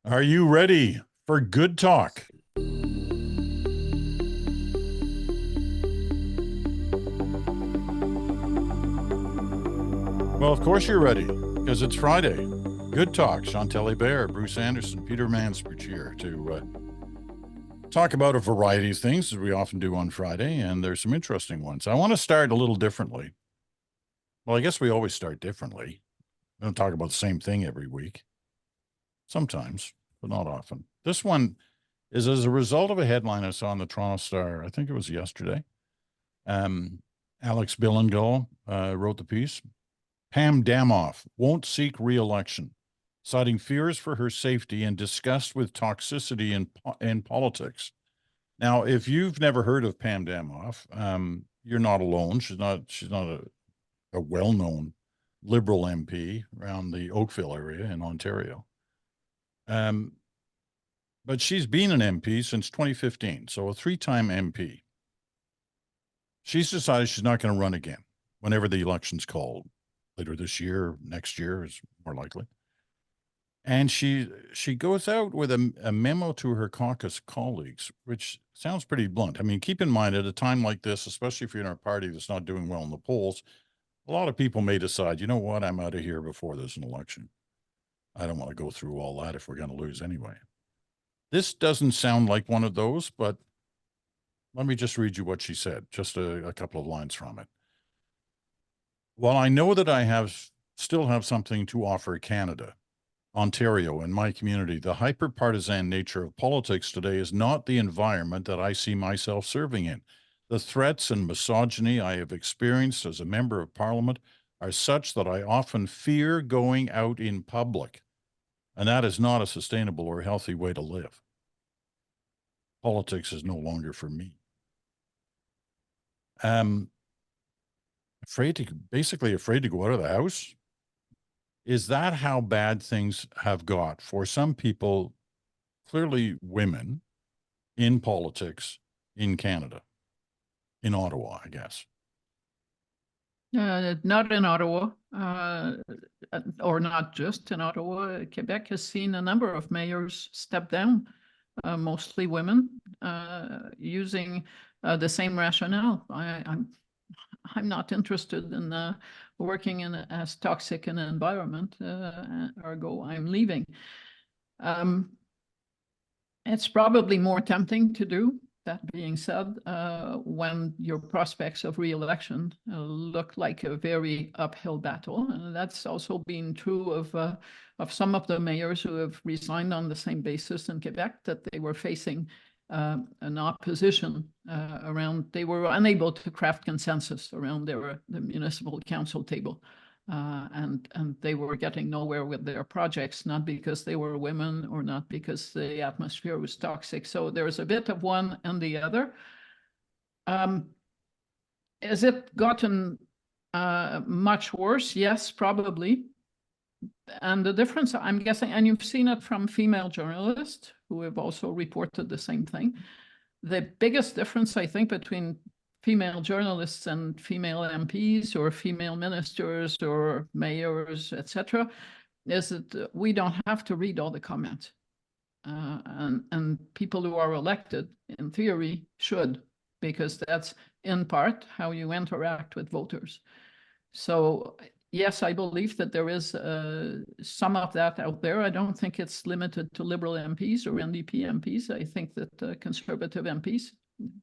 Are you ready for good talk? Well, of course you're ready, because it's Friday. Good talk. Chantal Bear, Bruce Anderson, Peter Mansbridge here to talk about a variety of things, as we often do on Friday, and there's some interesting ones. I want to start a little differently. Well, I guess we always start differently. We don't talk about the same thing every week. Sometimes, but not often. This one is as a result of a headline I saw in the Toronto Star. I think it was yesterday. Um, Alex Billingall wrote the piece. Pam Damoff won't seek re-election, citing fears for her safety and disgust with toxicity in politics. Now, if you've never heard of Pam Damoff, you're not alone. She's not a well-known Liberal MP around the Oakville area in Ontario. Um, but she's been an MP since 2015, so a three-time MP. She's decided she's not going to run again whenever the election's called later this year, next year is more likely. And she goes out with a memo to her caucus colleagues, which sounds pretty blunt. I mean, keep in mind at a time like this, especially if you're in a party that's not doing well in the polls, a lot of people may decide, you know what, I'm out of here before there's an election. I don't want to go through all that if we're going to lose anyway. This doesn't sound like one of those, but let me just read you what she said, just a couple of lines from it. While I know that still have something to offer Canada, Ontario, and my community, the hyper-partisan nature of politics today is not the environment that I see myself serving in. The threats and misogyny I have experienced as a member of Parliament are such that I often fear going out in public, and that is not a sustainable or healthy way to live. Politics is no longer for me. Basically afraid to go out of the house. Is that how bad things have got for some people, clearly women, in politics in Canada, in Ottawa, I guess? Not in Ottawa, or not just in Ottawa. Quebec has seen a number of mayors step down, mostly women, using the same rationale. I'm not interested in working in as toxic an environment, ergo I'm leaving. It's probably more tempting to do. That being said, when your prospects of re-election look like a very uphill battle, and that's also been true of some of the mayors who have resigned on the same basis in Quebec, that they were facing an opposition around. They were unable to craft consensus around the municipal council table. And they were getting nowhere with their projects, not because they were women or not because the atmosphere was toxic. So there's a bit of one and the other. Has it gotten much worse? Yes, probably. And the difference, I'm guessing, and you've seen it from female journalists who have also reported the same thing. The biggest difference, I think, between female journalists and female MPs or female ministers or mayors, etc., is that we don't have to read all the comments. And people who are elected, in theory, should, because that's in part how you interact with voters. So yes, I believe that there is some of that out there. I don't think it's limited to Liberal MPs or NDP MPs. I think that Conservative MPs,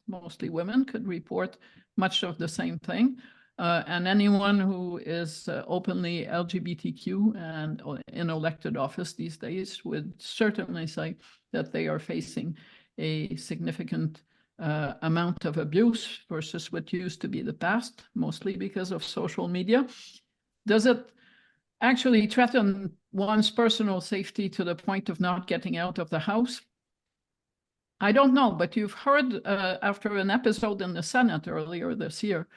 mostly women, could report much of the same thing. And anyone who is openly LGBTQ and in elected office these days would certainly say that they are facing a significant amount of abuse versus what used to be the past, mostly because of social media. Does it actually threaten one's personal safety to the point of not getting out of the house? I don't know, but you've heard after an episode in the Senate earlier this year,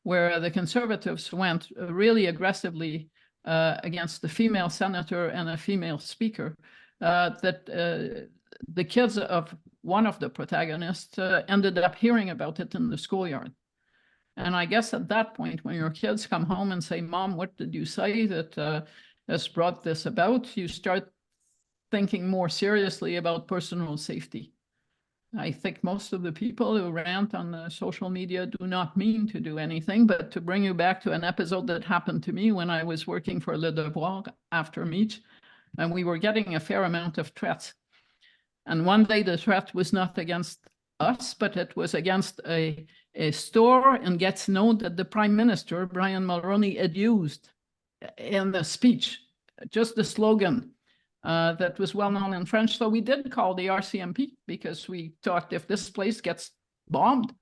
where the Conservatives went really aggressively against the female senator and a female speaker, that the kids of one of the protagonists ended up hearing about it in the schoolyard. And I guess at that point, when your kids come home and say, "Mom, what did you say that has brought this about?" you start thinking more seriously about personal safety. I think most of the people who rant on the social media do not mean to do anything, but to bring you back to an episode that happened to me when I was working for Le Devoir after Meet, and we were getting a fair amount of threats. And one day the threat was not against us, but it was against a store in Gatineau that the Prime Minister, Brian Mulroney, had used in the speech, just the slogan that was well known in French. So we did call the RCMP because we thought if this place gets bombed,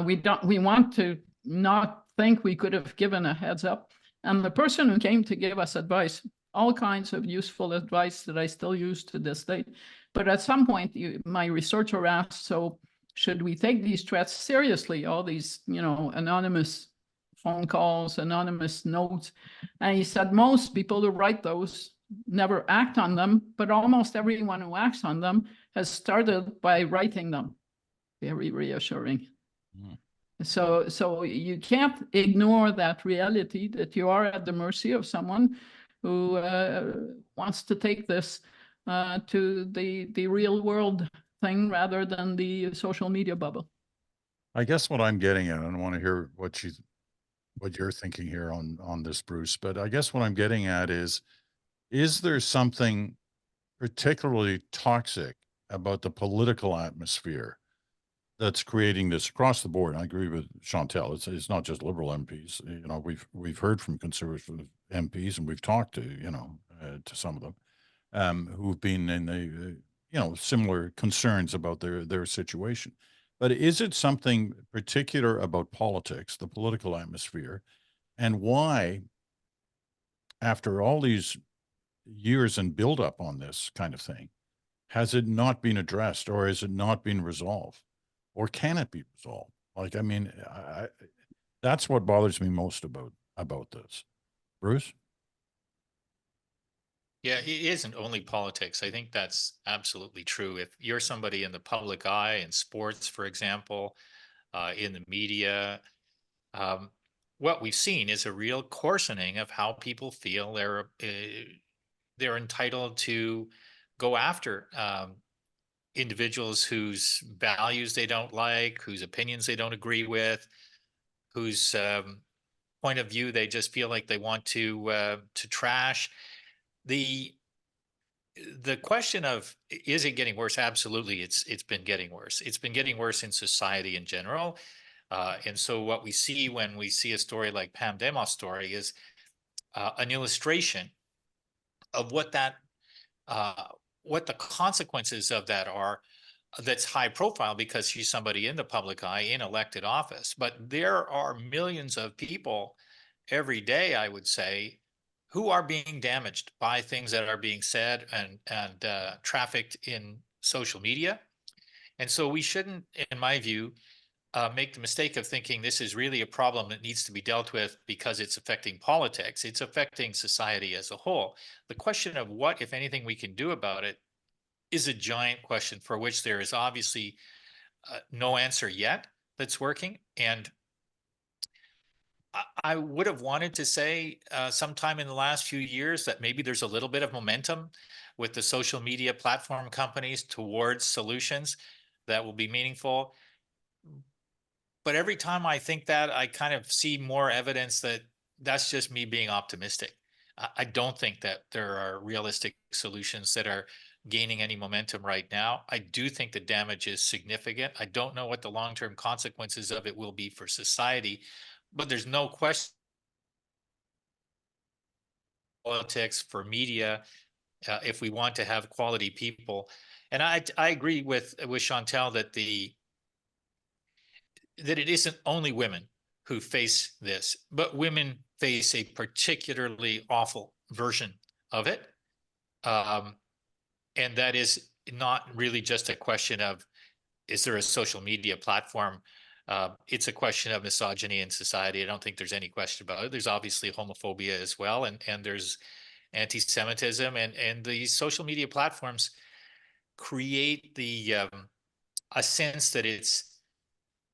we want to not think we could have given a heads up. And the person who came to give us advice, all kinds of useful advice that I still use to this day. But at some point, my researcher asked, so should we take these threats seriously? All these, anonymous phone calls, anonymous notes. And he said, most people who write those never act on them, but almost everyone who acts on them has started by writing them. Very reassuring. Mm. So you can't ignore that reality that you are at the mercy of someone who wants to take this to the real world thing rather than the social media bubble. I guess what I'm getting at, and I want to hear what you're thinking here on this, Bruce, but I guess what I'm getting at is there something particularly toxic about the political atmosphere that's creating this across the board? I agree with Chantal. It's not just Liberal MPs. We've heard from Conservative MPs, and we've talked to to some of them who've been in the similar concerns about their situation. But is it something particular about politics, the political atmosphere, and why, after all these years and build up on this kind of thing, has it not been addressed, or is it not being resolved, or can it be resolved? That's what bothers me most about this. Bruce? Yeah, it isn't only politics. I think that's absolutely true. If you're somebody in the public eye, in sports, for example, in the media, what we've seen is a real coarsening of how people feel they're entitled to go after individuals whose values they don't like, whose opinions they don't agree with, whose point of view they just feel like they want to trash. The question of, is it getting worse? Absolutely, it's been getting worse. It's been getting worse in society in general. And so what we see when we see a story like Pam Damoff's story is an illustration of what the consequences of that are. That's high profile because she's somebody in the public eye in elected office. But there are millions of people every day, I would say, who are being damaged by things that are being said and trafficked in social media. And so we shouldn't, in my view, make the mistake of thinking this is really a problem that needs to be dealt with because it's affecting politics. It's affecting society as a whole. The question of what, if anything, we can do about it is a giant question for which there is obviously no answer yet that's working. And I would have wanted to say sometime in the last few years that maybe there's a little bit of momentum with the social media platform companies towards solutions that will be meaningful. But every time I think that, I kind of see more evidence that that's just me being optimistic. I don't think that there are realistic solutions that are gaining any momentum right now. I do think the damage is significant. I don't know what the long-term consequences of it will be for society, but there's no question politics for media if we want to have quality people. And I agree with Chantal that it isn't only women who face this, but women face a particularly awful version of it. And that is not really just a question of, is there a social media platform? It's a question of misogyny in society. I don't think there's any question about it. There's obviously homophobia as well, and there's anti-Semitism, and these social media platforms create a sense that it's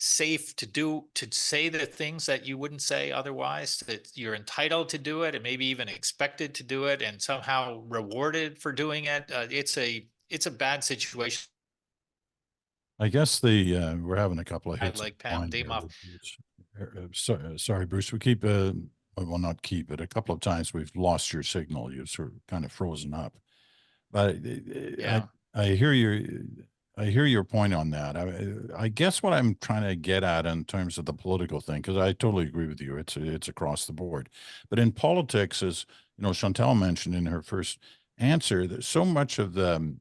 safe to say the things that you wouldn't say otherwise, that you're entitled to do it and maybe even expected to do it and somehow rewarded for doing it. It's a bad situation. I guess we're having a couple of hits Like of Pam line here Damoff. with Bruce. Sorry, Bruce. We keep well, not keep it. A couple of times we've lost your signal. You've sort of kind of frozen up. But Yeah. I hear your point on that. I guess what I'm trying to get at in terms of the political thing, because I totally agree with you. It's across the board. But in politics, as Chantal mentioned in her first answer, that so much of the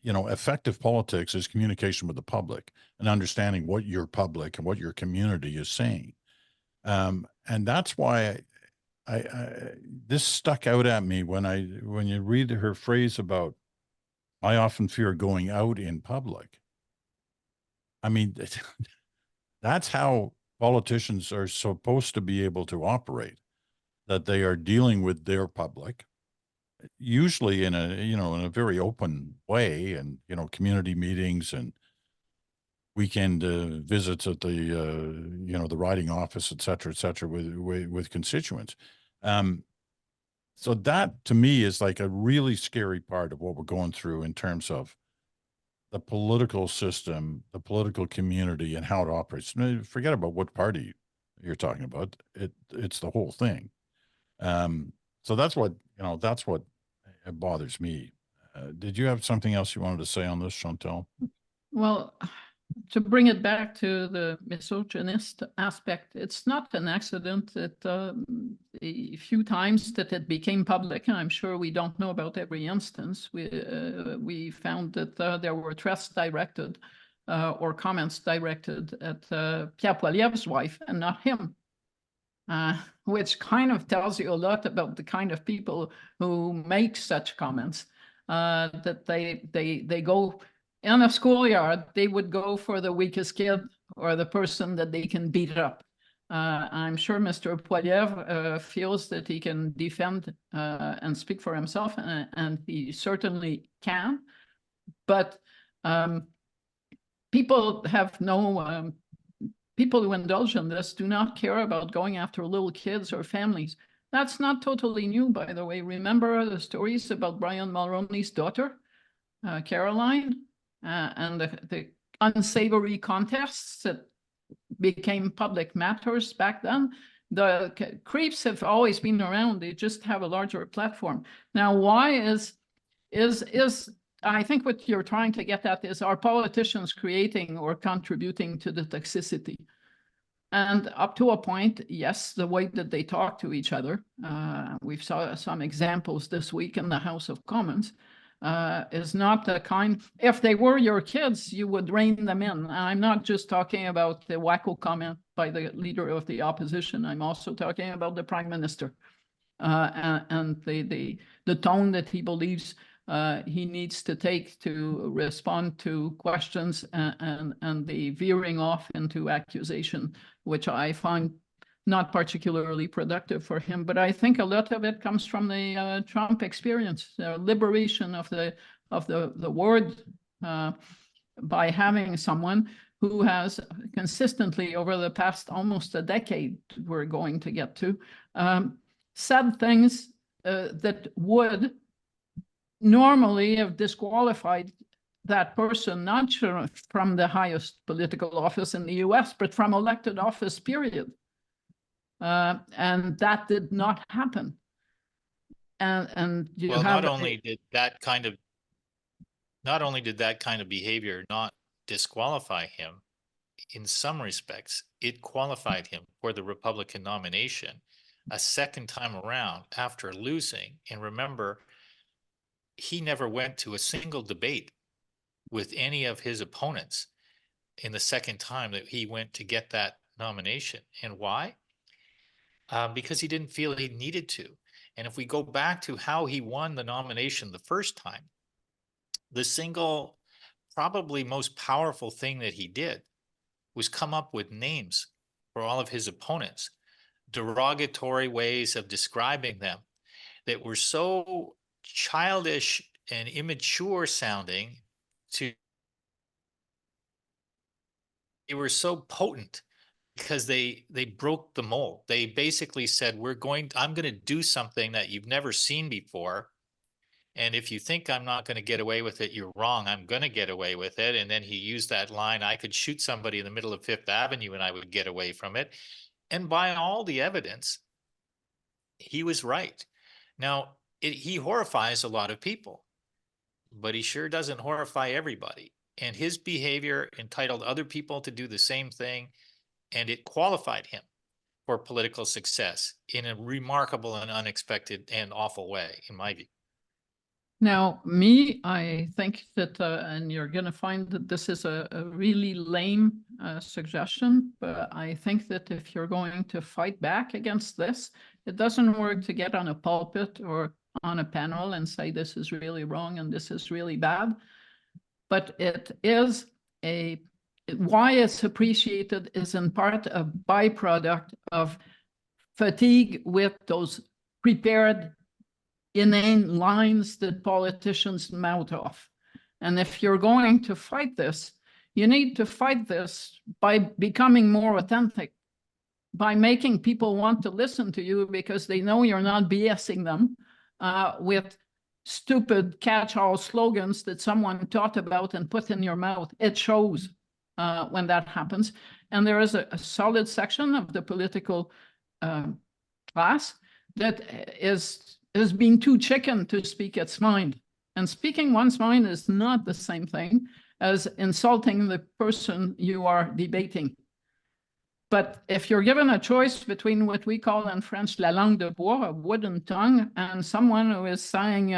effective politics is communication with the public and understanding what your public and what your community is saying. And that's why this stuck out at me when you read her phrase about, I often fear going out in public. I mean, that's how politicians are supposed to be able to operate, that they are dealing with their public, usually in a very open way, and community meetings and weekend visits at the riding office, et cetera, with constituents. So that to me is like a really scary part of what we're going through in terms of the political system, the political community, and how it operates. Forget about what party you're talking about. It's the whole thing. So that's what bothers me. Did you have something else you wanted to say on this, Chantal? Well, to bring it back to the misogynist aspect, it's not an accident that a few times that it became public, and I'm sure we don't know about every instance, we found that there were threats directed or comments directed at Pierre Poilievre's wife and not him. Which kind of tells you a lot about the kind of people who make such comments, that they go in a schoolyard, they would go for the weakest kid or the person that they can beat up. I'm sure Mr. Poilievre feels that he can defend and speak for himself, and he certainly can. But people have no... people who indulge in this do not care about going after little kids or families. That's not totally new, by the way. Remember the stories about Brian Mulroney's daughter, Caroline, and the unsavory contests that became public matters back then? The creeps have always been around. They just have a larger platform. Now, why is I think what you're trying to get at is, are politicians creating or contributing to the toxicity? And up to a point, yes, the way that they talk to each other, we've saw some examples this week in the House of Commons, is not the kind... If they were your kids, you would rein them in. I'm not just talking about the wacko comment by the leader of the opposition. I'm also talking about the Prime Minister and the tone that he believes he needs to take to respond to questions, and the veering off into accusation, which I find not particularly productive for him. But I think a lot of it comes from the Trump experience, the liberation of the word by having someone who has consistently over the past almost a decade, we're going to get to, said things that would normally have disqualified that person, not from the highest political office in the US, but from elected office, period. And that did not happen. And you Well, have... not only did that kind of behavior not disqualify him, in some respects, it qualified him for the Republican nomination a second time around after losing. And remember, he never went to a single debate with any of his opponents in the second time that he went to get that nomination. And why? Because he didn't feel he needed to. And if we go back to how he won the nomination the first time, the single, probably most powerful thing that he did was come up with names for all of his opponents, derogatory ways of describing them that were so childish and immature sounding to were so potent because they broke the mold. They basically said, I'm going to do something that you've never seen before. And if you think I'm not going to get away with it, you're wrong. I'm going to get away with it. And then he used that line, I could shoot somebody in the middle of Fifth Avenue and I would get away from it. And by all the evidence, he was right. Now, he horrifies a lot of people, but he sure doesn't horrify everybody. And his behavior entitled other people to do the same thing, and it qualified him for political success in a remarkable and unexpected and awful way, in my view. Now, I think that, and you're going to find that this is a really lame suggestion, but I think that if you're going to fight back against this, it doesn't work to get on a pulpit or on a panel and say this is really wrong and this is really bad. But it is why it's appreciated is in part a byproduct of fatigue with those prepared inane lines that politicians mouth off. And if you're going to fight this, you need to fight this by becoming more authentic, by making people want to listen to you because they know you're not BSing them with stupid catch-all slogans that someone thought about and put in your mouth. It shows when that happens. And there is a solid section of the political class that is being too chicken to speak its mind. And speaking one's mind is not the same thing as insulting the person you are debating. But if you're given a choice between what we call in French la langue de bois, a wooden tongue, and someone who is saying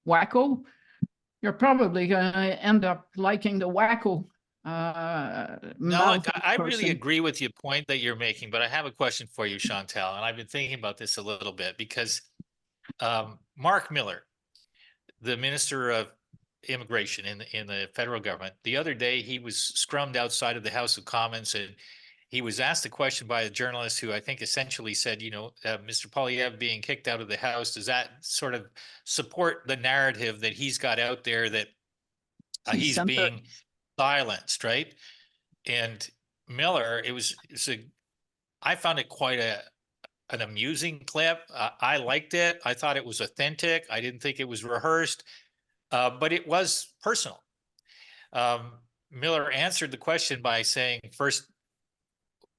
wacko, you're probably going to end up liking the wacko. No, I really agree with your point that you're making, but I have a question for you, Chantal, and I've been thinking about this a little bit because Mark Miller, the Minister of Immigration in the federal government, the other day he was scrummed outside of the House of Commons and he was asked a question by a journalist who I think essentially said, Mr. Poilievre being kicked out of the House, does that sort of support the narrative that he's got out there that he's being silenced, right? And Miller, I found it quite an amusing clip. I liked it. I thought it was authentic. I didn't think it was rehearsed, but it was personal. Miller answered the question by saying, first,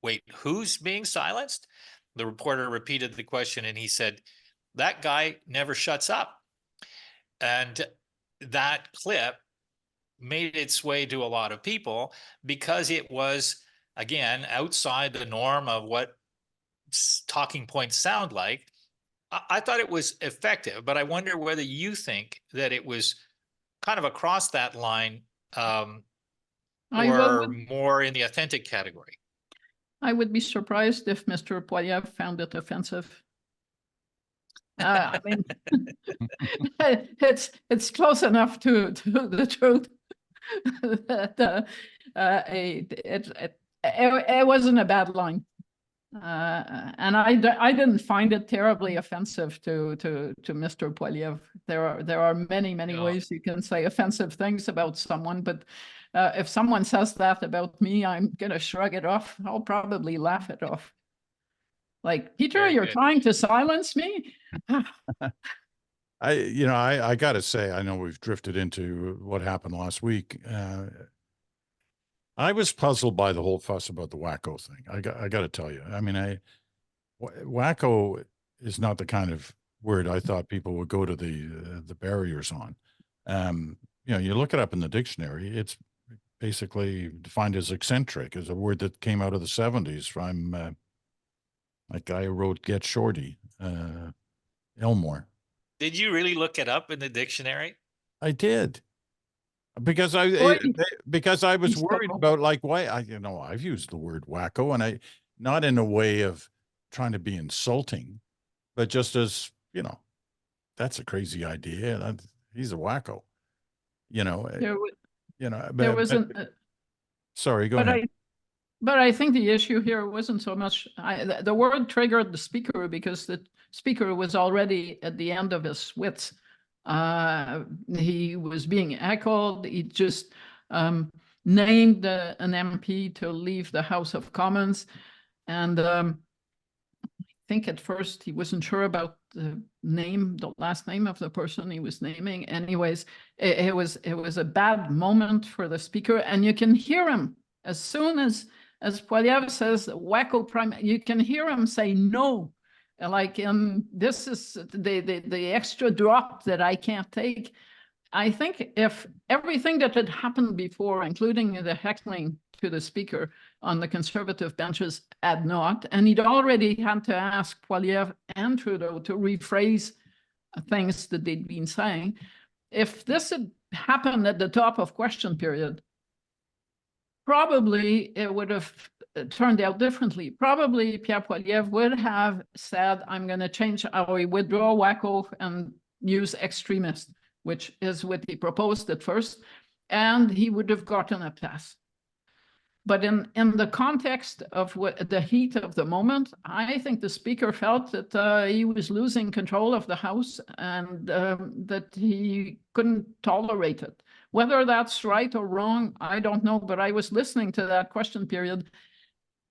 wait, who's being silenced? The reporter repeated the question and he said, that guy never shuts up. And that clip made its way to a lot of people because it was, again, outside the norm of what talking points sound like. I thought it was effective, but I wonder whether you think that it was kind of across that line or more in the authentic category. I would be surprised if Mr. Poilievre found it offensive. I mean, it's close enough to the truth that it wasn't a bad line, and I didn't find it terribly offensive to Mr. Poilievre. There are many ways you can say offensive things about someone, but if someone says that about me, I'm gonna shrug it off. I'll probably laugh it off. Like, Peter, you're trying to silence me? I got to say, I know we've drifted into what happened last week. I was puzzled by the whole fuss about the wacko thing. I got to tell you. I mean, wacko is not the kind of word I thought people would go to the barriers on. You look it up in the dictionary. It's basically defined as eccentric, as a word that came out of the 70s from a guy who wrote Get Shorty, Elmore. Did you really look it up in the dictionary? I did. Because I was worried about, like, why I've used the word wacko, and not in a way of trying to be insulting, but just as, that's a crazy idea. He's a wacko, sorry, go ahead. But I think the issue here wasn't so much, the word triggered the speaker because the speaker was already at the end of his wits. He was being heckled. He just, named an MP to leave the House of Commons. And I think at first he wasn't sure about the last name of the person he was naming. Anyways, it was a bad moment for the speaker, and you can hear him as soon as Poilievre says wacko prime, you can hear him say no. Like, this is the extra drop that I can't take. I think if everything that had happened before, including the heckling to the speaker on the Conservative benches, had not, and he'd already had to ask Poilievre and Trudeau to rephrase things that they'd been saying, if this had happened at the top of question period, probably it would have turned out differently. Probably Pierre Poilievre would have said, I'm going to change our withdraw wacko and use extremist, which is what he proposed at first, and he would have gotten a pass. But in the context of the heat of the moment, I think the speaker felt that he was losing control of the House, and that he couldn't tolerate it. Whether that's right or wrong, I don't know, but I was listening to that question period,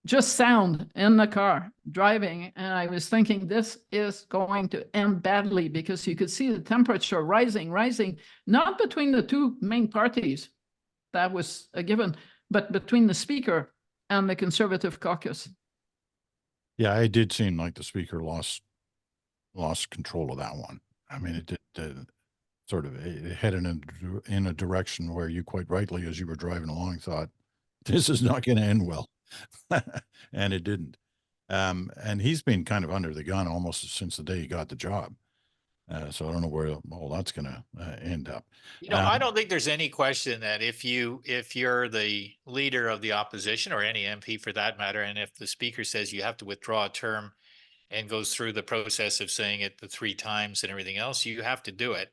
just sound in the car driving, and I was thinking this is going to end badly, because you could see the temperature rising, not between the two main parties, that was a given, but between the speaker and the Conservative caucus. Yeah, it did seem like the speaker lost control of that one. I mean, it did sort of, it headed in a direction where you quite rightly, as you were driving along, thought, this is not going to end well. And it didn't. And he's been kind of under the gun almost since the day he got the job. So I don't know where all that's going to end up. You know, I don't think there's any question that if you're the leader of the opposition, or any MP for that matter, and if the speaker says you have to withdraw a term and goes through the process of saying it the 3 times and everything else, you have to do it.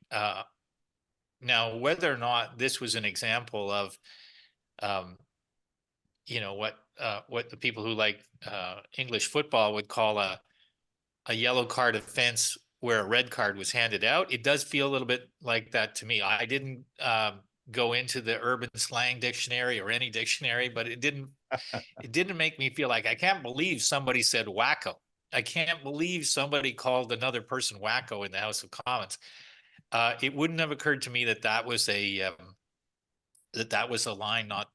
Now, whether or not this was an example of, you know, what the people who like English football would call a yellow card offense where a red card was handed out, it does feel a little bit like that to me. I didn't go into the urban slang dictionary or any dictionary, but it didn't make me feel like, I can't believe somebody said wacko. I can't believe somebody called another person wacko in the House of Commons. It wouldn't have occurred to me that that was a line not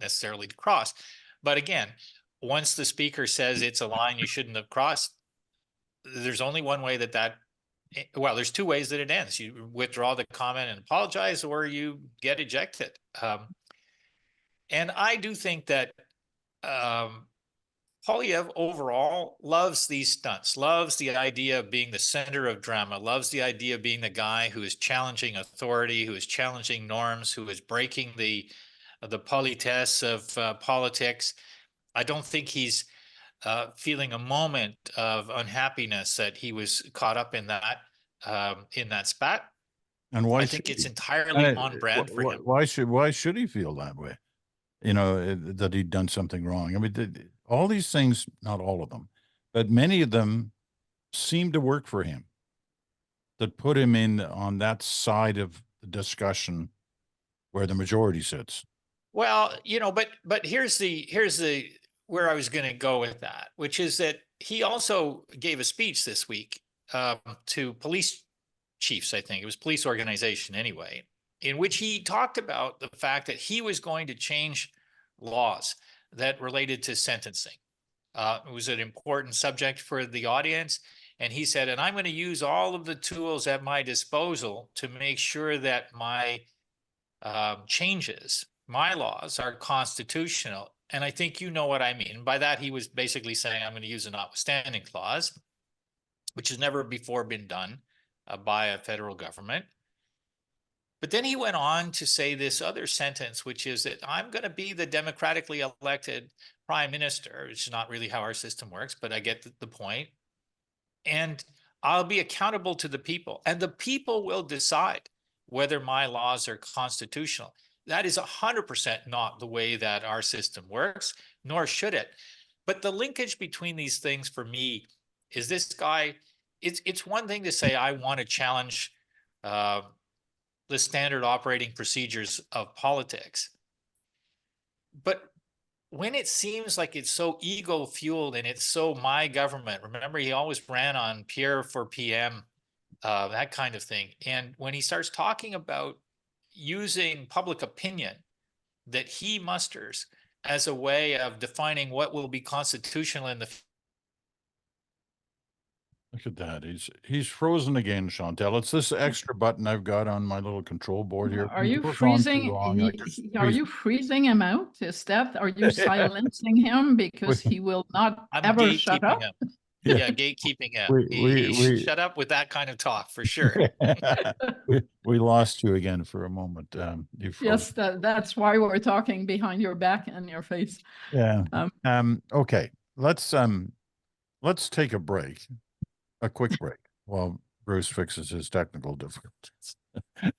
necessarily to cross. But again, once the speaker says it's a line you shouldn't have crossed, there's only one way well, there's 2 ways that it ends. You withdraw the comment and apologize, or you get ejected. And I do think that Poilievre overall loves these stunts, loves the idea of being the center of drama, loves the idea of being the guy who is challenging authority, who is challenging norms, who is breaking the politesse of politics. I don't think he's feeling a moment of unhappiness that he was caught up in that spat. And why? I think it's entirely on brand for him. Why should he feel that way? You know, that he'd done something wrong. I mean, all these things, not all of them, but many of them seem to work for him, that put him in on that side of the discussion where the majority sits. Well, you know, but here's the where I was going to go with that, which is that he also gave a speech this week to police chiefs. I think it was police organization anyway, in which he talked about the fact that he was going to change laws that related to sentencing. It was an important subject for the audience. And he said, and I'm going to use all of the tools at my disposal to make sure that my changes, my laws, are constitutional. And I think you know what I mean. By that, he was basically saying, I'm going to use a notwithstanding clause, which has never before been done by a federal government. But then he went on to say this other sentence, which is that I'm going to be the democratically elected prime minister, which is not really how our system works, but I get the point. And I'll be accountable to the people, and the people will decide whether my laws are constitutional. That is 100% not the way that our system works, nor should it. But the linkage between these things for me is this guy, it's one thing to say, I want to challenge the standard operating procedures of politics. but when it seems like it's so ego fueled and it's so my government, remember he always ran on Pierre for PM, that kind of thing. And when he starts talking about using public opinion that he musters as a way of defining what will be constitutional in the Look at that. He's frozen again, Chantal. It's this extra button I've got on my little control board here. Are When it you goes on too freezing? long, I just Are freeze. you freezing him out? Are you silencing him because he will not I'm ever shut up? gatekeeping him. Yeah, gatekeeping him. We Shut up with that kind of talk for sure. we lost you again for a moment. You froze. Yes, that's why we're talking behind your back and your face. Yeah. Okay. Let's take a break, a quick break, while Bruce fixes his technical difficulties.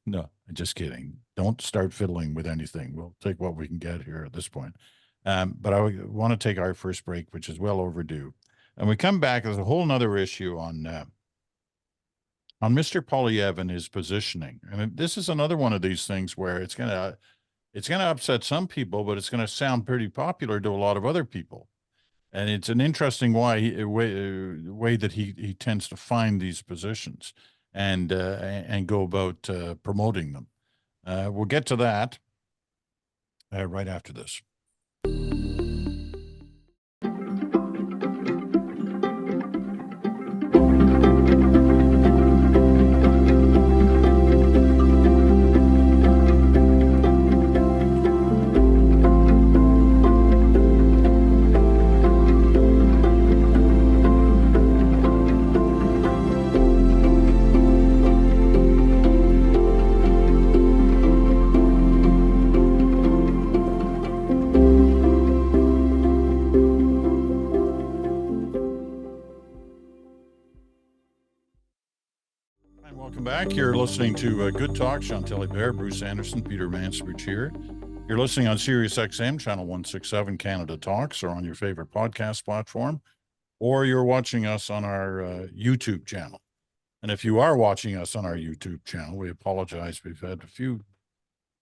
No, just kidding. Don't start fiddling with anything. We'll take what we can get here at this point. But I want to take our first break, which is well overdue. And we come back, there's a whole nother issue on Mr. Poilievre and his positioning. And this is another one of these things where it's gonna upset some people, but it's gonna sound pretty popular to a lot of other people. And it's an interesting way that he tends to find these positions and go about promoting them. We'll get to that right after this. Welcome back. You're listening to Good Talk. Chantal Bear, Bruce Anderson, Peter Mansbridge here. You're listening on Sirius XM, channel 167, Canada Talks, or on your favorite podcast platform, or you're watching us on our YouTube channel. And if you are watching us on our YouTube channel, we apologize. We've had a few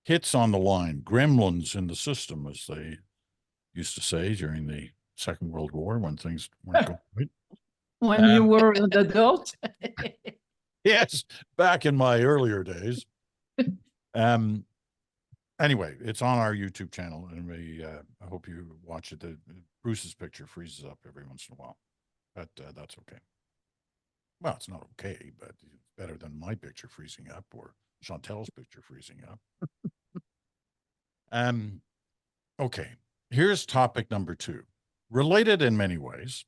hits on the line, gremlins in the system, as they used to say during the Second World War when things weren't going right. When you were an adult? Yes, back in my earlier days. Anyway, it's on our YouTube channel, and I hope you watch it. Bruce's picture freezes up every once in a while, but that's okay. Well, it's not okay, but it's better than my picture freezing up or Chantal's picture freezing up. Okay, here's topic number 2, related in many ways.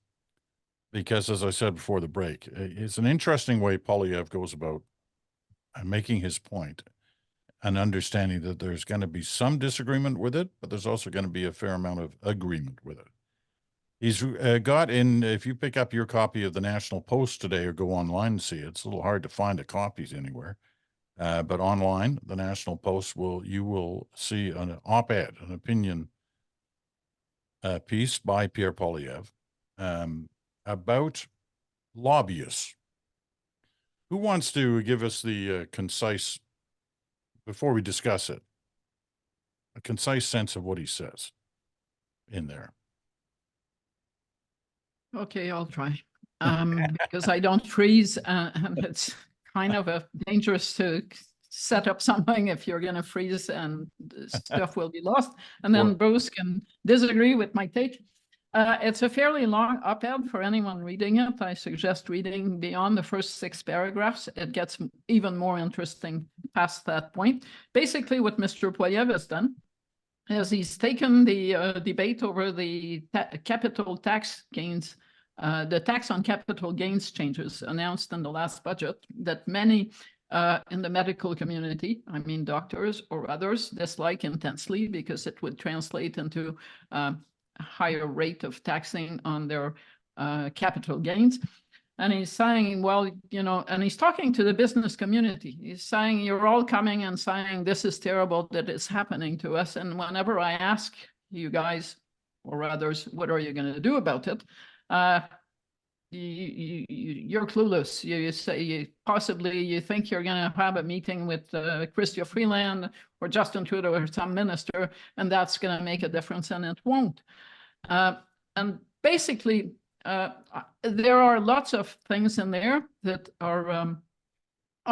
Because, as I said before the break, it's an interesting way Poilievre goes about making his point and understanding that there's going to be some disagreement with it, but there's also going to be a fair amount of agreement with it. He's got in, if you pick up your copy of the National Post today or go online and see it, it's a little hard to find the copies anywhere. But online, the National Post you will see an op-ed, an opinion piece by Pierre Poilievre. About lobbyists. Who wants to give us the concise, before we discuss it, a concise sense of what he says in there? Okay, I'll try. Because I don't freeze, and it's kind of dangerous to set up something if you're going to freeze and stuff will be lost. And then Bruce can disagree with my take. It's a fairly long op-ed for anyone reading it. I suggest reading beyond the first 6 paragraphs. It gets even more interesting past that point. Basically, what Mr. Poilievre has done is he's taken the debate over the capital tax gains, the tax on capital gains changes announced in the last budget that many in the medical community, I mean doctors or others, dislike intensely because it would translate into higher rate of taxing on their capital gains. And he's saying, well, and he's talking to the business community. He's saying, you're all coming and saying, this is terrible that it's happening to us. And whenever I ask you guys or others, what are you going to do about it? you're clueless. You say possibly you think you're going to have a meeting with Chrystia Freeland or Justin Trudeau or some minister, and that's going to make a difference, and it won't. And basically, there are lots of things in there that are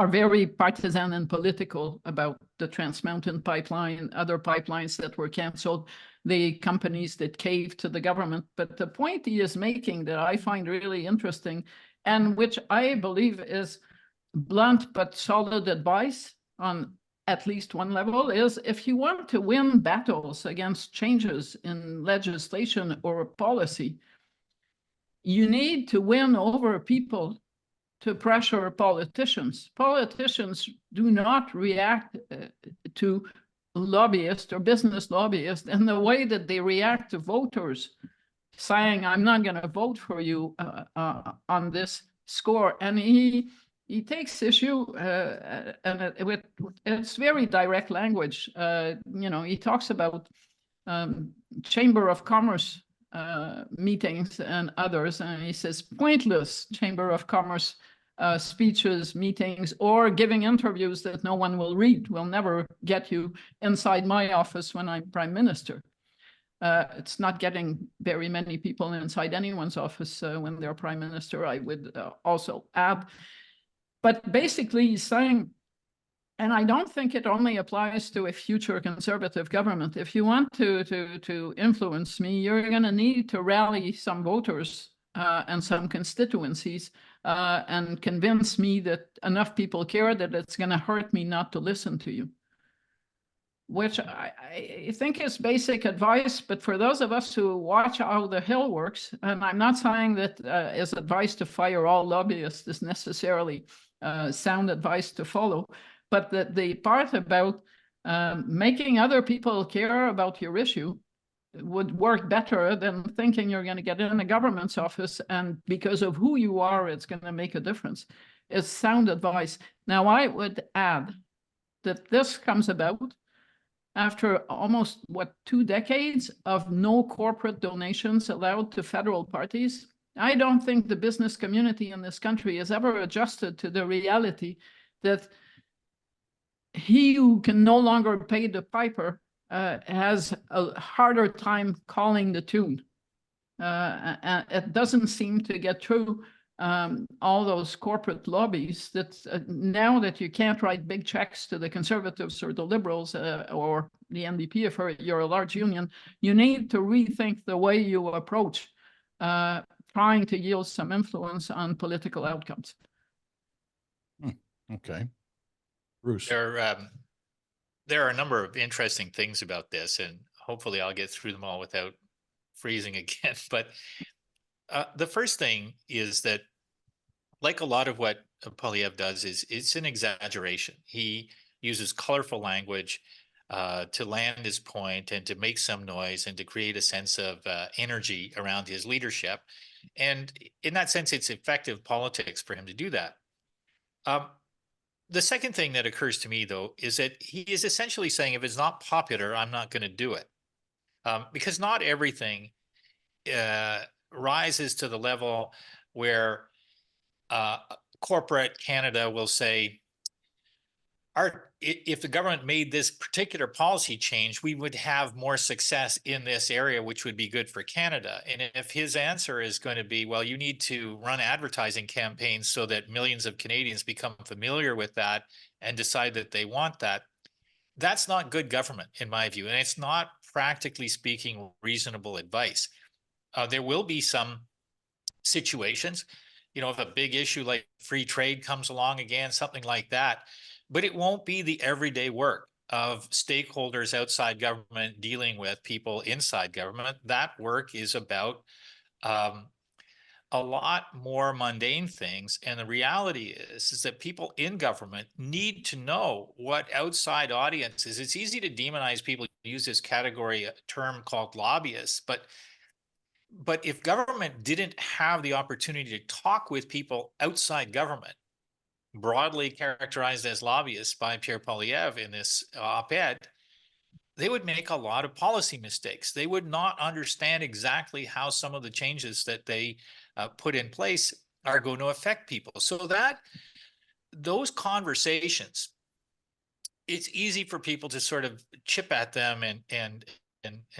very partisan and political about the Trans Mountain pipeline, other pipelines that were canceled, the companies that caved to the government. But the point he is making that I find really interesting, and which I believe is blunt but solid advice on at least one level, is if you want to win battles against changes in legislation or policy, you need to win over people to pressure politicians. Politicians do not react to lobbyists or business lobbyists in the way that they react to voters saying, I'm not going to vote for you on this score. And he takes issue, and it's very direct language. He talks about Chamber of Commerce meetings and others, and he says pointless Chamber of Commerce speeches, meetings, or giving interviews that no one will read will never get you inside my office when I'm Prime Minister. It's not getting very many people inside anyone's office when they're Prime Minister, I would also add. But basically he's saying, and I don't think it only applies to a future Conservative government. If you want to influence me, you're going to need to rally some voters and some constituencies and convince me that enough people care that it's going to hurt me not to listen to you. Which I think is basic advice, but for those of us who watch how the Hill works, and I'm not saying that is advice to fire all lobbyists is necessarily sound advice to follow, but the part about making other people care about your issue would work better than thinking you're going to get in a government's office and because of who you are, it's going to make a difference. It's sound advice. Now, I would add that this comes about after almost, 2 decades of no corporate donations allowed to federal parties. I don't think the business community in this country has ever adjusted to the reality that he who can no longer pay the piper has a harder time calling the tune. It doesn't seem to get through all those corporate lobbies that now that you can't write big checks to the Conservatives or the Liberals or the NDP if you're a large union, you need to rethink the way you approach trying to yield some influence on political outcomes. Okay. Bruce. There are a number of interesting things about this, and hopefully I'll get through them all without freezing again. But the first thing is that, like a lot of what Poilievre does, is it's an exaggeration. He uses colorful language to land his point and to make some noise and to create a sense of energy around his leadership. And in that sense, it's effective politics for him to do that. The second thing that occurs to me, though, is that he is essentially saying, if it's not popular, I'm not going to do it. Because not everything rises to the level where corporate Canada will say, if the government made this particular policy change, we would have more success in this area, which would be good for Canada. And if his answer is going to be, well, you need to run advertising campaigns so that millions of Canadians become familiar with that and decide that they want that, that's not good government, in my view. And it's not, practically speaking, reasonable advice. There will be some situations, if a big issue like free trade comes along again, something like that, but it won't be the everyday work of stakeholders outside government dealing with people inside government. That work is about a lot more mundane things. And the reality is that people in government need to know what outside audiences. It's easy to demonize people who use this category, a term called lobbyists, but if government didn't have the opportunity to talk with people outside government, broadly characterized as lobbyists by Pierre Poilievre in this op-ed, they would make a lot of policy mistakes. They would not understand exactly how some of the changes that they put in place are going to affect people. So that those conversations, it's easy for people to sort of chip at them and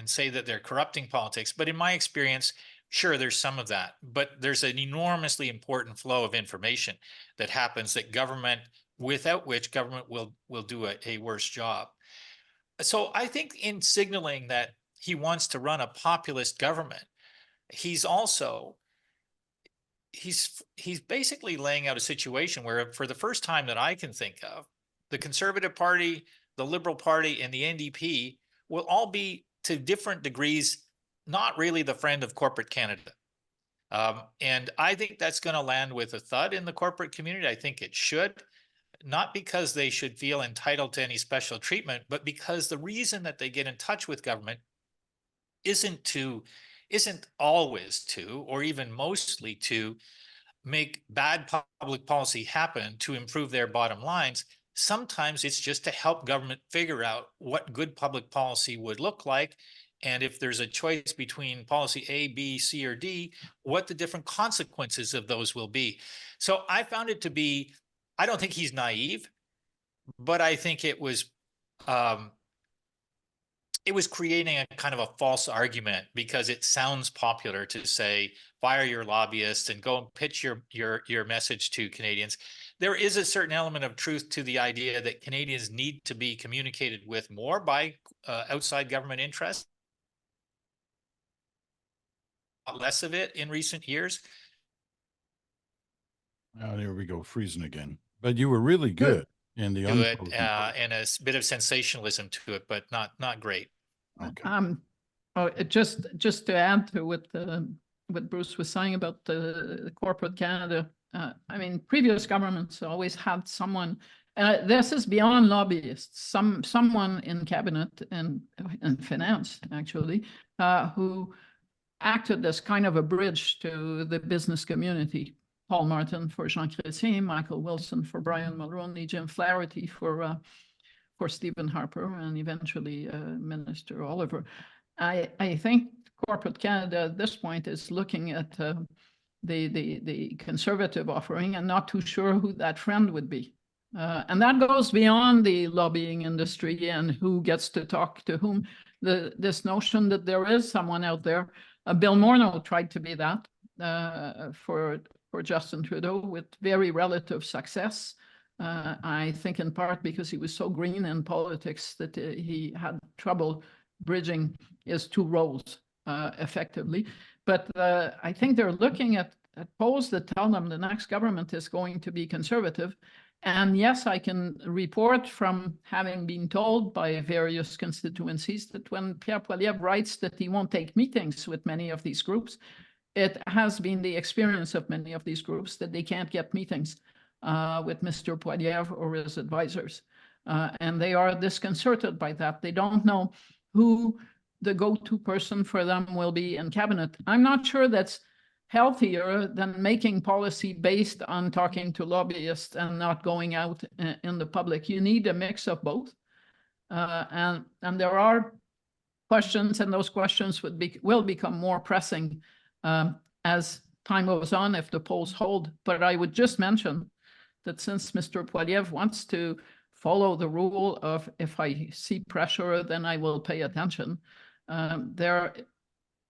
say that they're corrupting politics. But in my experience, sure, there's some of that, but there's an enormously important flow of information that happens that government, without which government will do a worse job. So I think in signaling that he wants to run a populist government, he's also he's basically laying out a situation where, for the first time that I can think of, the Conservative Party, the Liberal Party, and the NDP will all be, to different degrees, not really the friend of corporate Canada. And I think that's going to land with a thud in the corporate community. I think it should, not because they should feel entitled to any special treatment, but because the reason that they get in touch with government isn't always to, or even mostly to, make bad public policy happen to improve their bottom lines. Sometimes it's just to help government figure out what good public policy would look like. And if there's a choice between policy A, B, C, or D, what the different consequences of those will be. So I found it to be, I don't think he's naive, but I think it was creating a kind of a false argument, because it sounds popular to say fire your lobbyists and go and pitch your message to Canadians. There is a certain element of truth to the idea that Canadians need to be communicated with more by outside government interests. Less of it in recent years. Oh, there we go, freezing again. But you were really good in the To it, unspoken part. and a bit of sensationalism to it, but not great. Okay. Just to add to what Bruce was saying about the corporate Canada, I mean, previous governments always had someone, and this is beyond lobbyists, someone in cabinet and finance, actually, who acted as kind of a bridge to the business community. Paul Martin for Jean Chrétien, Michael Wilson for Brian Mulroney, Jim Flaherty for Stephen Harper, and eventually Minister Oliver. I think corporate Canada at this point is looking at the Conservative offering and not too sure who that friend would be. And that goes beyond the lobbying industry and who gets to talk to whom. This notion that there is someone out there. Bill Morneau tried to be that for Justin Trudeau with very relative success. I think in part because he was so green in politics that he had trouble bridging his two roles effectively. But I think they're looking at polls that tell them the next government is going to be Conservative. And yes, I can report from having been told by various constituencies that when Pierre Poilievre writes that he won't take meetings with many of these groups, it has been the experience of many of these groups that they can't get meetings with Mr. Poilievre or his advisors. And they are disconcerted by that. They don't know who the go-to person for them will be in cabinet. I'm not sure that's healthier than making policy based on talking to lobbyists and not going out in the public. You need a mix of both. And there are questions, and those questions will become more pressing as time goes on if the polls hold. But I would just mention that since Mr. Poilievre wants to follow the rule of if I see pressure, then I will pay attention,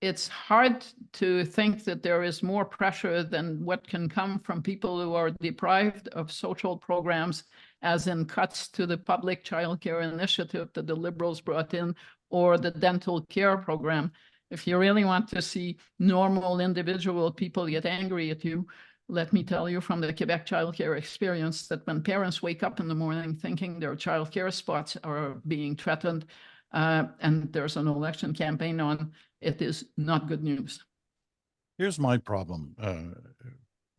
it's hard to think that there is more pressure than what can come from people who are deprived of social programs, as in cuts to the public childcare initiative that the Liberals brought in, or the dental care program. If you really want to see normal individual people get angry at you, let me tell you from the Quebec childcare experience that when parents wake up in the morning thinking their childcare spots are being threatened, and there's an election campaign on, it is not good news. Here's my problem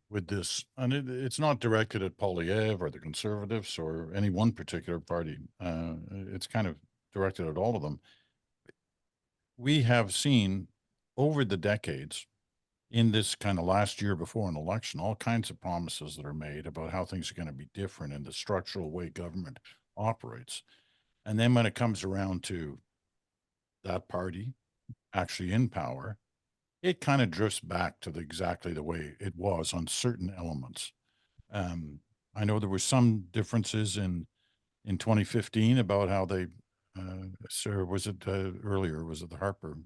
with this, and it's not directed at Poilievre or the Conservatives or any one particular party. It's kind of directed at all of them. We have seen over the decades, in this kind of last year before an election, all kinds of promises that are made about how things are going to be different in the structural way government operates. And then when it comes around to that party actually in power, it kind of drifts back to exactly the way it was on certain elements. I know there were some differences in 2015 about how they, sir, was it earlier? Was it the Harper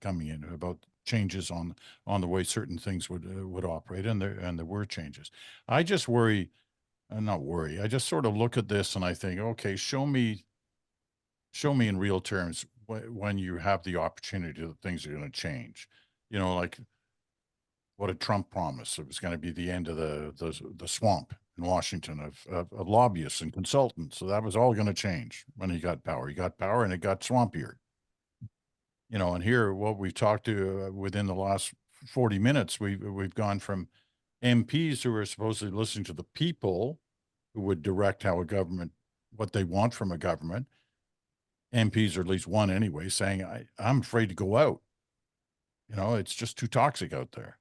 coming in about changes on the way certain things would operate, and there were changes. I just worry, not worry. I just sort of look at this and I think, okay, show me in real terms when you have the opportunity that things are going to change. You know, like what did Trump promise? It was going to be the end of the swamp in Washington of lobbyists and consultants. So that was all going to change when he got power. He got power and it got swampier. You know, and here, what we've talked to within the last 40 minutes, we've gone from MPs who are supposedly listening to the people who would direct how a government, what they want from a government. MPs, or at least one anyway, saying, I'm afraid to go out. You know, it's just too toxic out there.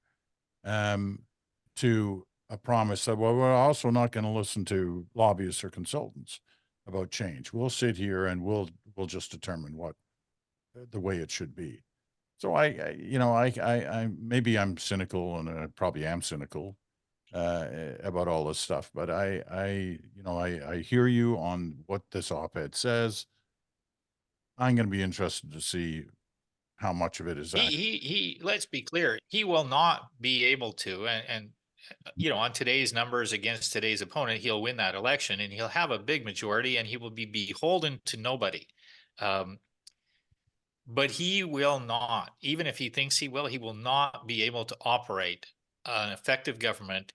To a promise that, well, we're also not going to listen to lobbyists or consultants about change. We'll sit here and we'll just determine what the way it should be. So I maybe I'm cynical, and I probably am cynical about all this stuff, but I hear you on what this op-ed says. I'm going to be interested to see how much of it is He let's be clear, he will not be able to, and on today's numbers against today's opponent, he'll win that election and he'll have a big majority and he will be beholden to nobody. But he will not, even if he thinks he will not be able to operate an effective government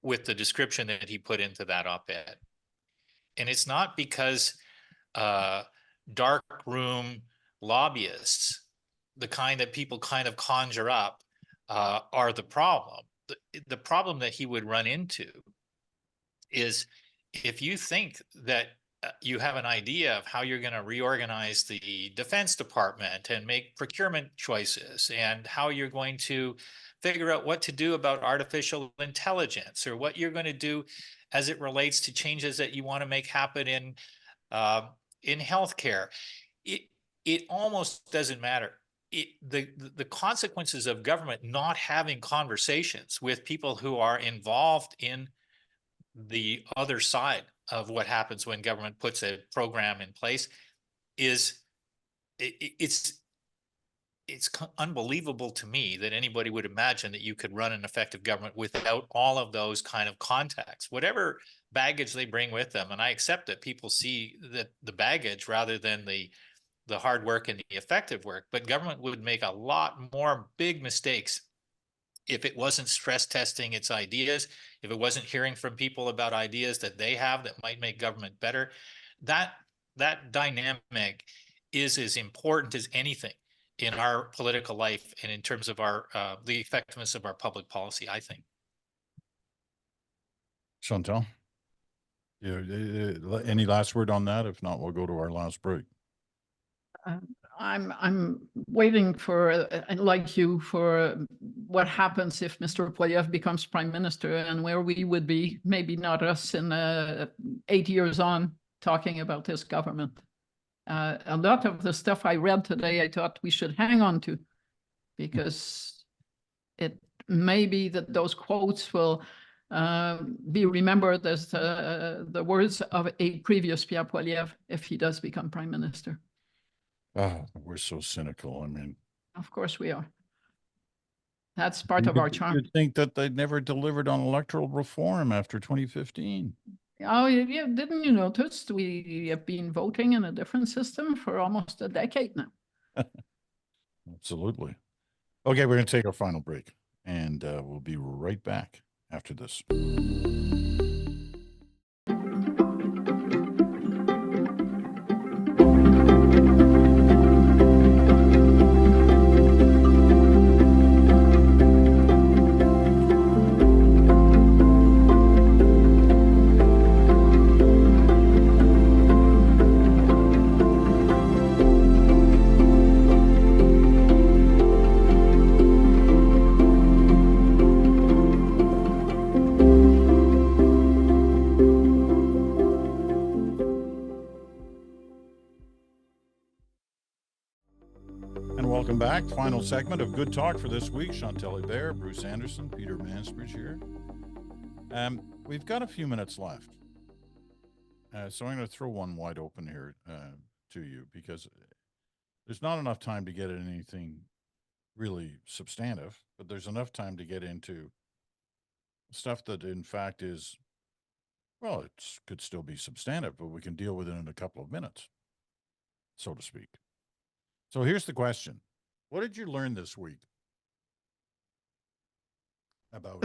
with the description that he put into that op-ed. And it's not because dark room lobbyists, the kind that people kind of conjure up, are the problem. The problem that he would run into is if you think that you have an idea of how you're going to reorganize the Defense Department and make procurement choices, and how you're going to figure out what to do about artificial intelligence, or what you're going to do as it relates to changes that you want to make happen in healthcare. It almost doesn't matter. The consequences of government not having conversations with people who are involved in the other side of what happens when government puts a program in place is it's unbelievable to me that anybody would imagine that you could run an effective government without all of those kind of contacts, whatever baggage they bring with them. And I accept that people see that the baggage rather than the hard work and the effective work, but government would make a lot more big mistakes if it wasn't stress testing its ideas, if it wasn't hearing from people about ideas that they have that might make government better. That dynamic is as important as anything in our political life and in terms of our the effectiveness of our public policy, I think. Chantal, any last word on that? If not, we'll go to our last break. I'm waiting for, like you, for what happens if Mr. Poilievre becomes prime minister, and where we would be, maybe not us in 8 years on, talking about this government. A lot of the stuff I read today, I thought we should hang on to, because it may be that those quotes will be remembered as the words of a previous Pierre Poilievre if he does become prime minister. Oh, we're so cynical. I mean, of course we are. That's part of our charm. You'd think that they'd never delivered on electoral reform after 2015. Oh, yeah. Didn't you notice we have been voting in a different system for almost a decade now? Absolutely. Okay, we're going to take our final break, and we'll be right back after this. Welcome back. Final segment of Good Talk for this week. Chantal Bear, Bruce Anderson, Peter Mansbridge here. We've got a few minutes left. So I'm going to throw one wide open here to you, because there's not enough time to get at anything really substantive, but there's enough time to get into stuff that in fact is, well, it could still be substantive, but we can deal with it in a couple of minutes, so to speak. So here's the question. What did you learn this week about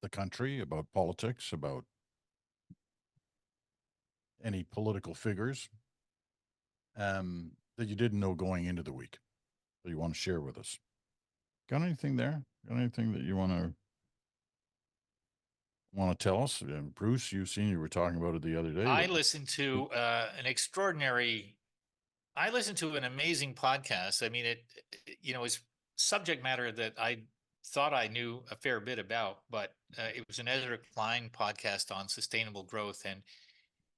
the country, about politics, about any political figures that you didn't know going into the week that you want to share with us? Got anything there? Got anything that you want to tell us? Bruce, you were talking about it the other day. I listened to I listened to an amazing podcast. I mean, it's subject matter that I thought I knew a fair bit about, but it was an Ezra Klein podcast on sustainable growth. And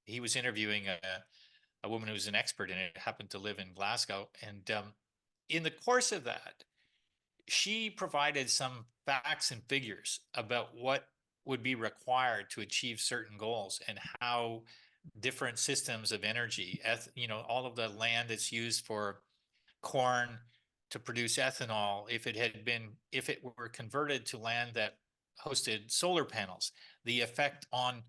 he was interviewing a woman who's an expert in it, happened to live in Glasgow. And in the course of that, she provided some facts and figures about what would be required to achieve certain goals, and how different systems of energy, all of the land that's used for corn to produce ethanol, if it were converted to land that hosted solar panels, the effect on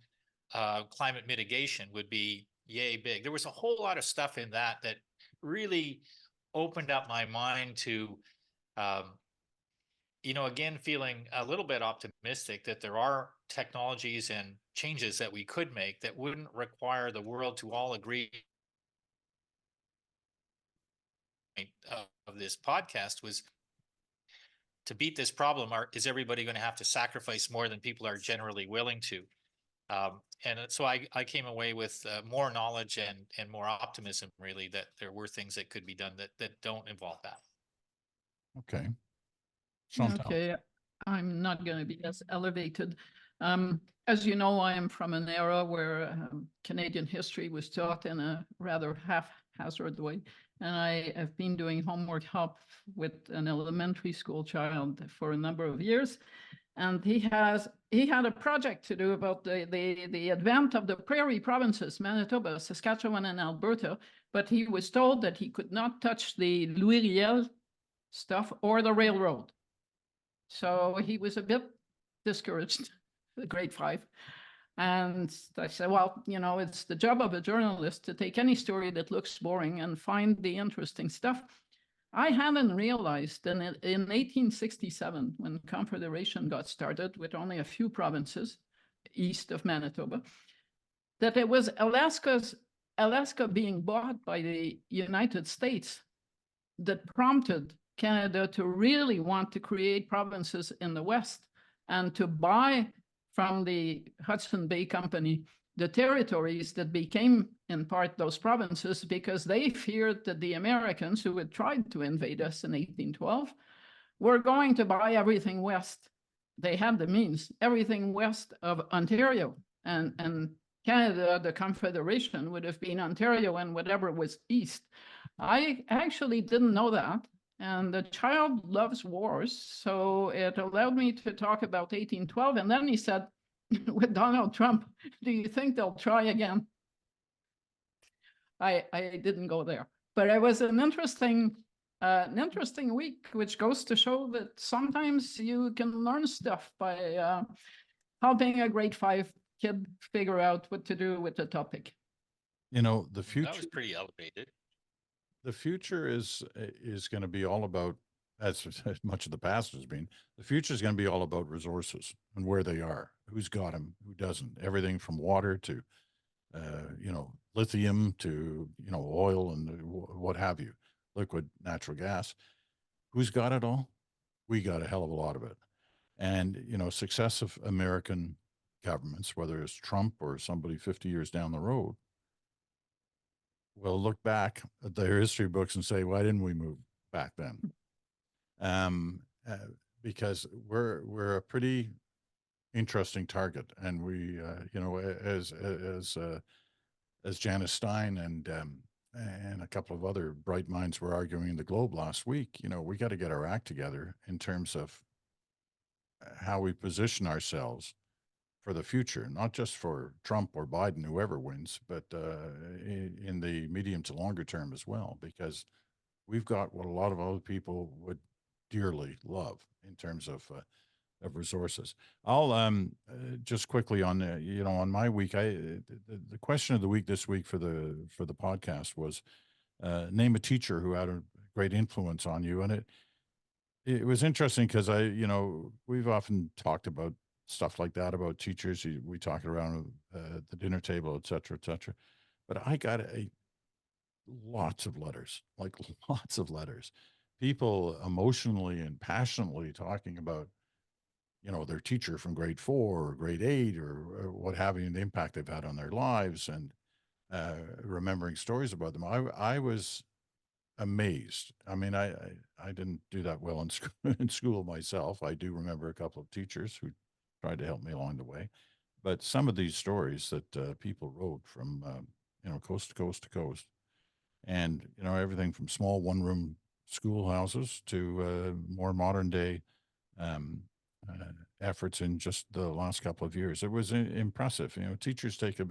climate mitigation would be yay big. There was a whole lot of stuff in that really opened up my mind to, again, feeling a little bit optimistic that there are technologies and changes that we could make that wouldn't require the world to all agree. Of this podcast was, to beat this problem, is everybody going to have to sacrifice more than people are generally willing to? And so I came away with more knowledge and more optimism, really, that there were things that could be done that don't involve that. Okay. Chantal. Okay, I'm not going to be as elevated. As you know, I am from an era where Canadian history was taught in a rather haphazard way. And I have been doing homework help with an elementary school child for a number of years. And he had a project to do about the advent of the prairie provinces, Manitoba, Saskatchewan, and Alberta. But he was told that he could not touch the Louis Riel stuff or the railroad. So he was a bit discouraged, the grade 5. And I said, well, it's the job of a journalist to take any story that looks boring and find the interesting stuff. I hadn't realized that in 1867, when Confederation got started with only a few provinces east of Manitoba, that it was Alaska being bought by the United States that prompted Canada to really want to create provinces in the West and to buy from the Hudson Bay Company the territories that became in part those provinces, because they feared that the Americans, who had tried to invade us in 1812, were going to buy everything west. They had the means, everything west of Ontario, and Canada, the Confederation, would have been Ontario and whatever was east. I actually didn't know that. And the child loves wars, so it allowed me to talk about 1812. And then he said, with Donald Trump, do you think they'll try again? I didn't go there, but it was an interesting week, which goes to show that sometimes you can learn stuff by helping a grade 5 kid figure out what to do with the topic. The future. That was pretty elevated. The future is going to be all about, as much of the past has been, the future is going to be all about resources and where they are, who's got them, who doesn't, everything from water to, lithium to, oil and what have you, liquid natural gas. Who's got it all? We got a hell of a lot of it. And, successive American governments, whether it's Trump or somebody 50 years down the road, will look back at their history books and say, why didn't we move back then? Because we're a pretty interesting target, and we, as Janice Stein and and a couple of other bright minds were arguing in the Globe last week, we got to get our act together in terms of how we position ourselves for the future, not just for Trump or Biden, whoever wins, but in the medium to longer term as well, because we've got what a lot of other people would dearly love in terms of resources. I'll just quickly on on my week. The question of the week this week for the podcast was name a teacher who had a great influence on you, and it was interesting because we've often talked about stuff like that about teachers. We talk around the dinner table, et cetera, et cetera. But I got lots of letters, like lots of letters, people emotionally and passionately talking about their teacher from grade 4 or grade 8 or what have you, and the impact they've had on their lives, and remembering stories about them. I was amazed. I mean, I didn't do that well in school, myself. I do remember a couple of teachers who tried to help me along the way, but some of these stories that people wrote from coast to coast to coast, and everything from small one-room schoolhouses to more modern day efforts in just the last couple of years. It was impressive. Teachers take a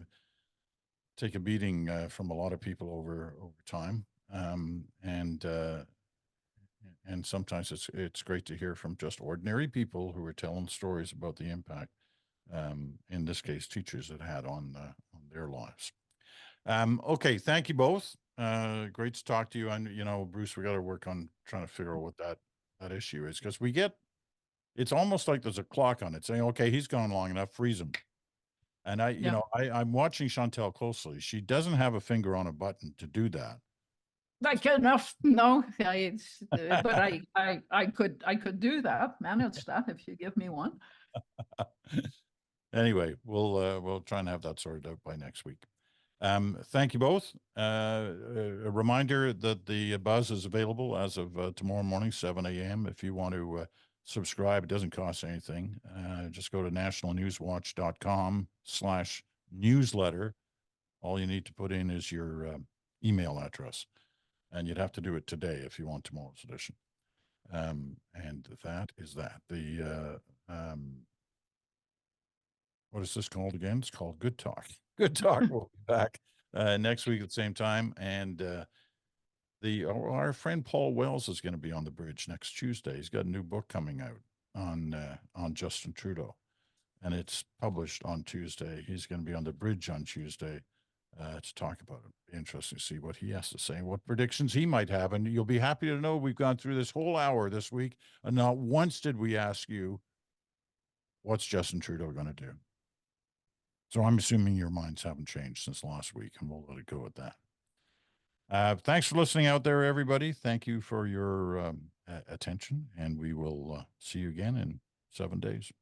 beating from a lot of people over time, and sometimes it's great to hear from just ordinary people who are telling stories about the impact, in this case, teachers had had on their lives. Okay, thank you both. Great to talk to you. And Bruce, we got to work on trying to figure out what that issue is, because it's almost like there's a clock on it saying, okay, he's gone long enough, freeze him. And I'm watching Chantal closely. She doesn't have a finger on a button to do that. Like enough, no, but I could do that, manage that if you give me one. Anyway, we'll try and have that sorted out by next week. Thank you both. A reminder that the Buzz is available as of tomorrow morning, 7 a.m. If you want to subscribe, it doesn't cost anything. Just go to nationalnewswatch.com/newsletter. All you need to put in is your email address, and you'd have to do it today if you want tomorrow's edition. And that is that. What is this called again? It's called Good Talk. Good Talk. We'll be back next week at the same time. And our friend Paul Wells is going to be on the bridge next Tuesday. He's got a new book coming out on Justin Trudeau, and it's published on Tuesday. He's going to be on the bridge on Tuesday to talk about it. Interesting to see what he has to say, what predictions he might have. And you'll be happy to know we've gone through this whole hour this week, and not once did we ask you, what's Justin Trudeau going to do? So I'm assuming your minds haven't changed since last week, and we'll let it go at that. Thanks for listening out there, everybody. Thank you for your attention, and we will see you again in 7 days.